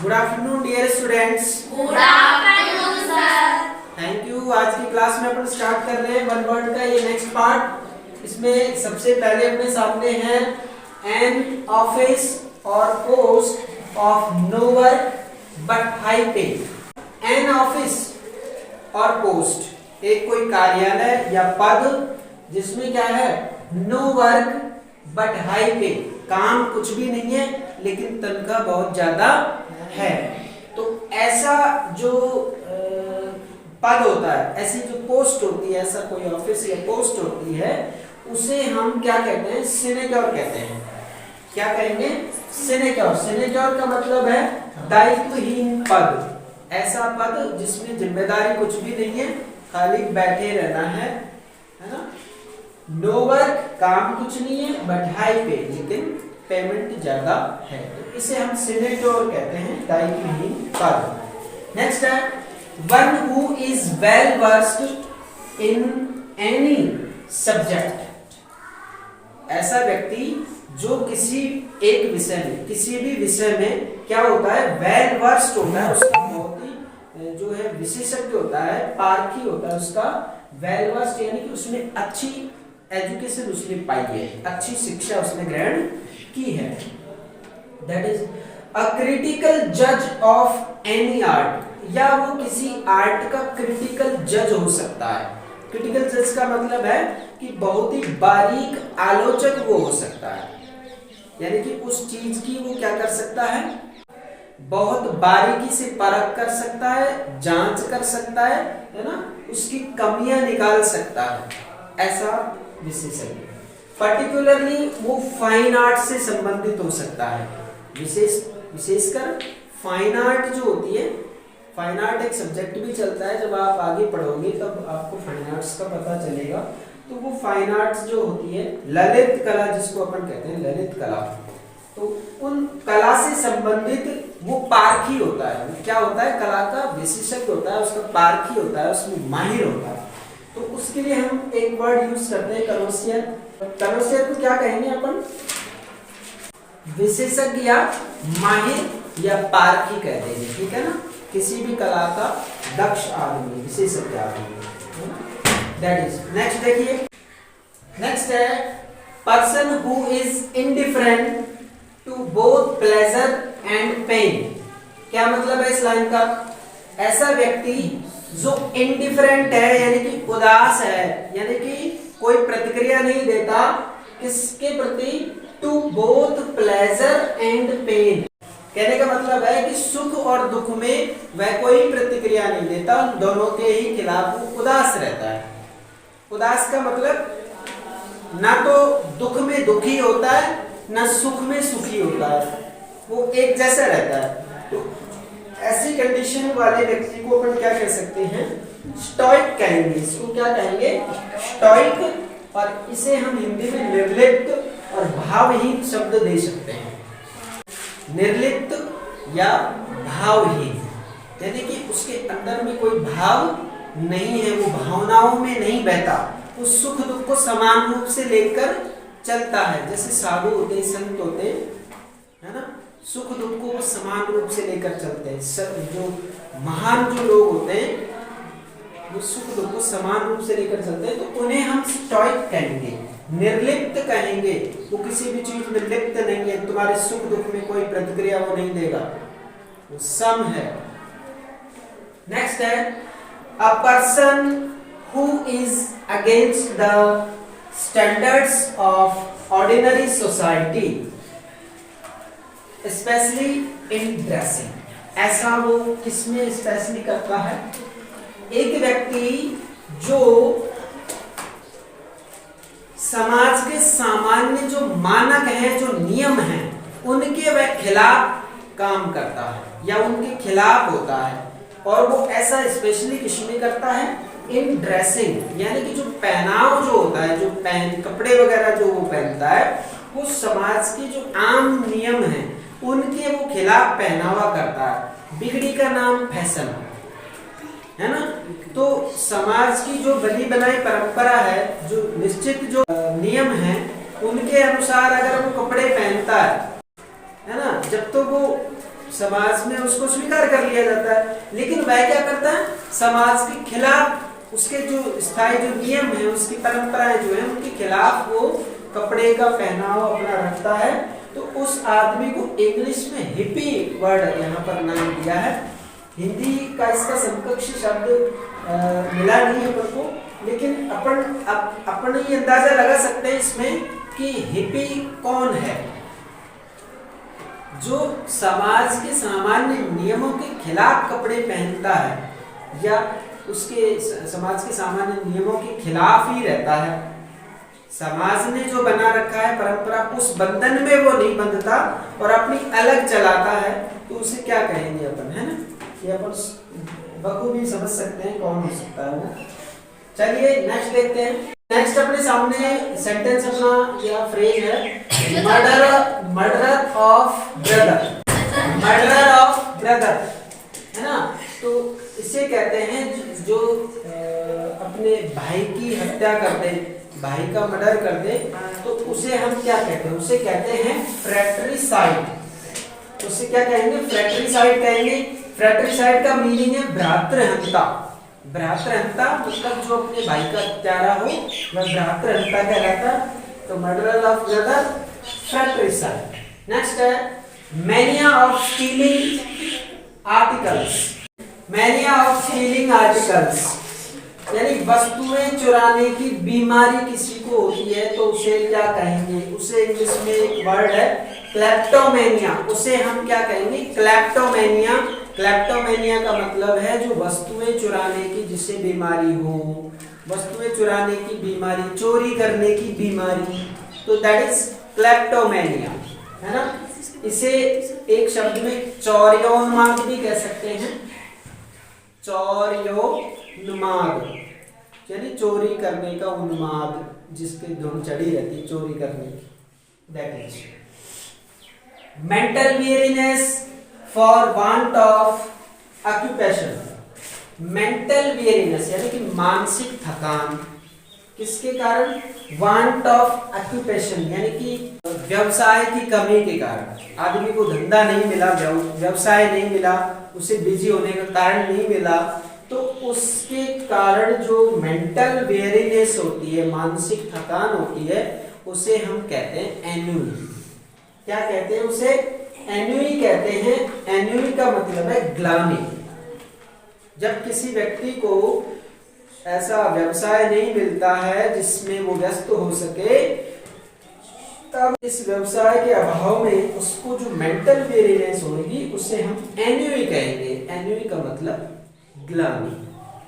Good afternoon dear students. Good afternoon sir. Thank you. आज की class में अपन start कर रहे हैं वन वर्ड का ये नेक्स्ट पार्ट। इसमें सबसे पहले अपने सामने है an office or post of no work but high pay. An office or post एक कोई कार्यालय या पद जिसमें क्या है, नो वर्क बट हाई पे, काम कुछ भी नहीं है लेकिन तनख्वाह बहुत ज्यादा है। तो ऐसा जो पद होता है, ऐसी जो पोस्ट होती है, ऐसा कोई ऑफिस या पोस्ट होती है, उसे हम क्या कहते हैं, सिनेक्योर कहते हैं। क्या कहेंगे, सिनेक्योर। सिनेक्योर का मतलब है दायित्वहीन पद। ऐसा पद जिसमें जिम्मेदारी कुछ भी नहीं है, खाली बैठे रहना है ना। नो वर्क, काम कुछ नहीं है, बट हाई पे, लेकिन पेमेंट ज्यादा है, तो इसे हम सिनेक्योर कहते हैं, दायित्वहीन पद। नेक्स्ट है one who is well versed in any subject. ऐसा व्यक्ति जो किसी एक विषय में, किसी भी विषय में क्या होता है, वेल वर्स्ड होता है, उसका बहुत ही जो है विशेषज्ञ होता है, पारखी होता है उसका। वेल वर्स्ड यानी कि उसने अच्छी एजुकेशन उसने पाई है, अच्छी शिक्षा उसने ग्रहण की है। दैट इज अ क्रिटिकल जज ऑफ एनी आर्ट, या वो किसी आर्ट का क्रिटिकल जज हो सकता है। क्रिटिकल जज का मतलब है कि बहुत ही बारीक आलोचक वो हो सकता है, यानी कि उस चीज की वो क्या कर सकता है, बहुत बारीकी से परख कर सकता है, जांच कर सकता है ना, उसकी कमियां निकाल सकता है, ऐसा विशेषज्ञ। पर्टिकुलरली वो फाइन आर्ट से संबंधित हो सकता है। विशेषकर फाइन आर्ट जो होती है, फाइन आर्ट एक सब्जेक्ट भी चलता है, जब आप आगे पढ़ोगे तब आपको फाइन आर्ट्स का पता चलेगा। तो वो फाइन आर्ट्स जो होती है, ललित कला जिसको अपन कहते हैं, ललित कला, तो उन कला से संबंधित वो पारखी होता है। वो क्या होता है, कला का विशेषज्ञ होता है, उसका पारखी होता है, उसमें माहिर होता है। तो उसके लिए हम एक वर्ड यूज करते हैं, कनोसियर। कनोसियर को क्या कहेंगे अपन, विशेषज्ञ या माहिर या पारखी कह देंगे, ठीक है ना। किसी भी कला का दक्ष आदमी, विशेषज्ञ आदमी, दैट इज। नेक्स्ट देखिए, नेक्स्ट है person who is indifferent to both pleasure and pain. क्या मतलब है इस लाइन का, ऐसा व्यक्ति जो इनडिफरेंट है यानी कि उदास है, यानी कि कोई प्रतिक्रिया नहीं देता किसके प्रति, to both pleasure and pain. कहने का मतलब है कि सुख और दुख में वह कोई प्रतिक्रिया नहीं देता, दोनों के ही खिलाफ वो उदास रहता है। उदास का मतलब ना तो दुख में दुखी होता है, ना सुख में सुखी होता है, वो एक जैसा रहता है। तो ऐसी कंडीशन वाले व्यक्ति को अपन क्या कह सकते हैं, स्टोइक कहेंगे। इसको क्या कहेंगे, स्टोइक। और इसे हम हिंदी में निर्लिप्त और भावहीन शब्द दे सकते हैं। निर्लिप्त या भावहीन यानी कि उसके अंदर में कोई भाव नहीं है, वो भावनाओं में नहीं बहता, वो सुख दुख को समान रूप से लेकर चलता है। जैसे साधु होते, संत होते है ना, सुख दुख को वो समान रूप से लेकर चलते हैं। जो महान जो लोग होते हैं वो सुख दुख को समान रूप से लेकर चलते हैं, तो उन्हें हम स्टोइक कहेंगे, निर्लिप्त कहेंगे। वो किसी भी चीज में लिप्त नहीं है, तुम्हारे सुख दुख में कोई प्रतिक्रिया वो नहीं देगा, वो सम है। नेक्स्ट है a person who is against the standards of ordinary society specially in dressing. ऐसा वो किसमें स्पेशली करता है, एक व्यक्ति जो समाज के सामान्य जो मानक हैं, जो नियम हैं, उनके वह खिलाफ काम करता है या उनके खिलाफ होता है। और वो ऐसा स्पेशली किसमें करता है, इन ड्रेसिंग, यानी कि जो पहनाव जो होता है, जो कपड़े वगैरह जो वो पहनता है, वो समाज के जो आम नियम हैं उनके वो खिलाफ पहनावा करता है। बिगड़ी का नाम फैशन है ना। तो समाज की जो बनी बनाई परंपरा है, जो निश्चित जो नियम है, उनके अनुसार अगर वो कपड़े पहनता है ना, जब तो वो समाज में उसको स्वीकार कर लिया जाता है, लेकिन वह क्या करता है, समाज के खिलाफ उसके जो स्थायी जो नियम है, उसकी परंपराएं जो है, उनके खिलाफ वो कपड़े का पहनाव अपना रखता है। तो उस आदमी को इंग्लिश में हिप्पी वर्ड यहाँ पर नाम दिया है। हिंदी का इसका समकक्ष शब्द मिला नहीं अपन को, लेकिन अपन ये अंदाजा लगा सकते हैं इसमें कि हिप्पी कौन है। जो समाज के सामान्य नियमों के खिलाफ कपड़े पहनता है या उसके समाज के सामान्य नियमों के खिलाफ ही रहता है, समाज ने जो बना रखा है परंपरा, उस बंधन में वो नहीं बंधता और अपनी अलग चलाता है, तो उसे क्या कहेंगे अपन, है ना। ये अपन बखूबी समझ सकते हैं कौन हो सकता है वो। चलिए नेक्स्ट देखते हैं। नेक्स्ट अपने सामने सेंटेंस अपना या फ्रेज है murder of brother. Murder of brother, है ना। तो इसे कहते हैं जो अपने भाई की हत्या कर दे, भाई का मर्डर कर दे, तो उसे हम क्या कहते हैं, उसे कहते हैं फ्रैट्रिसाइड। उसे क्या कहेंगे, फ्रैट्रिसाइड कहेंगे। फ्रैट्रिसाइड का मीनिंग है भ्रातृहंता। भ्रातृहंता मतलब जो अपने भाई का हत्यारा हो वह भ्रातृहंता कहलाता है। तो मर्डर ऑफ ब्रदर, फ्रैट्रिसाइड। नेक्स्ट है mania of stealing articles. Mania of stealing articles यानी वस्तुएं चुराने की बीमारी किसी को होती है तो उसे क्या कहेंगे, उसे इंग्लिश में एक वर्ड है क्लेप्टोमेनिया। उसे हम क्या कहेंगे, क्लेप्टोमेनिया। क्लेप्टोमेनिया का मतलब है जो वस्तुएं चुराने की जिसे बीमारी हो, वस्तुएं चुराने की बीमारी, चोरी करने की बीमारी, तो दैट इज क्लेप्टोमेनिया, है ना। इसे एक शब्द में चौर्योन्माद भी कह सकते हैं। चौर्योन्माद यानी चोरी करने का उन्माद, जिसके धुन चढ़ी रहती है चोरी करने की, that is mental weariness for want of occupation. Mental weariness यानी कि मानसिक थकान, किसके कारण, वांट ऑफ ऑक्यूपेशन यानी कि व्यवसाय की कमी के कारण। आदमी को धंधा नहीं मिला, व्यवसाय नहीं मिला, उसे बिजी होने का कारण नहीं मिला, तो उसके कारण जो मेंटल वेरीनेस होती है, मानसिक थकान होती है, उसे हम कहते हैं एन्यूई। क्या कहते हैं उसे, एन्यूई कहते हैं। एन्यूई का मतलब है ग्लानि। जब किसी व्यक्ति को ऐसा व्यवसाय नहीं मिलता है जिसमें वो व्यस्त हो सके, तब इस व्यवसाय के अभाव में उसको जो मेंटल वेरीनेस होगी उसे हम एन्यूई कहेंगे। एन्यूई का मतलब ग्लानि,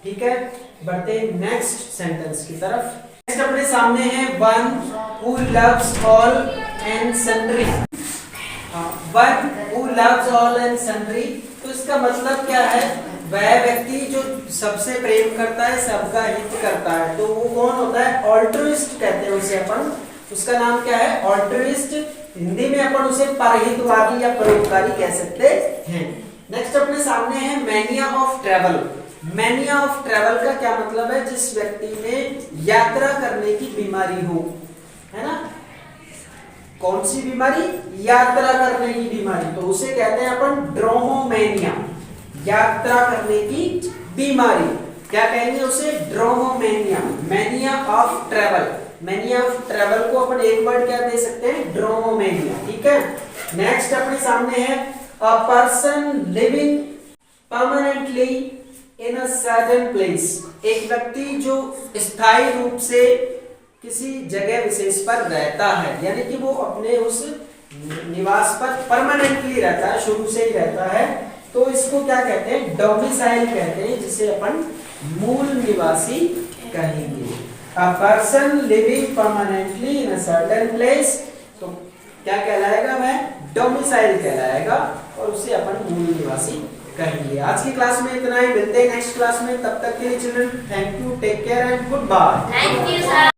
ठीक है। बढ़ते हैं नेक्स्ट सेंटेंस की तरफ। नेक्स्ट अपने सामने है one who loves all and sundry. One who loves all and sundry, तो इसका मतलब क्या है, वह व्यक्ति जो सबसे प्रेम करता है, सबका हित करता है, तो वो कौन होता है, ऑल्ट्रुइस्ट कहते हैं उसे अपन। उसका नाम क्या है, ऑल्ट्रुइस्ट। हिंदी में अपन उसे परहितवादी या परोपकारी कह सकते हैं। नेक्स्ट अपने सामने है mania of travel. Mania of travel का क्या मतलब है, जिस व्यक्ति में यात्रा करने की बीमारी हो, है ना। कौन सी बीमारी, यात्रा करने की बीमारी, तो उसे कहते हैं अपन ड्रोमोमेनिया। यात्रा करने की बीमारी क्या कहेंगे उसे, dromomania. Mania of travel, mania of travel को अपन एक वर्ड क्या दे सकते हैं, ड्रोमोमेनिया, ठीक है। नेक्स्ट अपने सामने है a person living permanently in a certain place. एक व्यक्ति जो स्थायी रूप से किसी जगह विशेष पर रहता है, यानी कि वो अपने उस निवास पर परमानेंटली रहता है, शुरू से ही रहता है, तो इसको क्या कहते हैं, डोमिसाइल कहते हैं, जिसे अपन मूल निवासी कहेंगे। A person living permanently in a certain place, तो क्या कहलाएगा, वह डोमिसाइल कहलाएगा और उसे अपन मूल निवासी कहेंगे। आज की क्लास में इतना ही, मिलते हैं नेक्स्ट क्लास में। तब तक के लिए children, thank you, take care and goodbye. Thank you sir.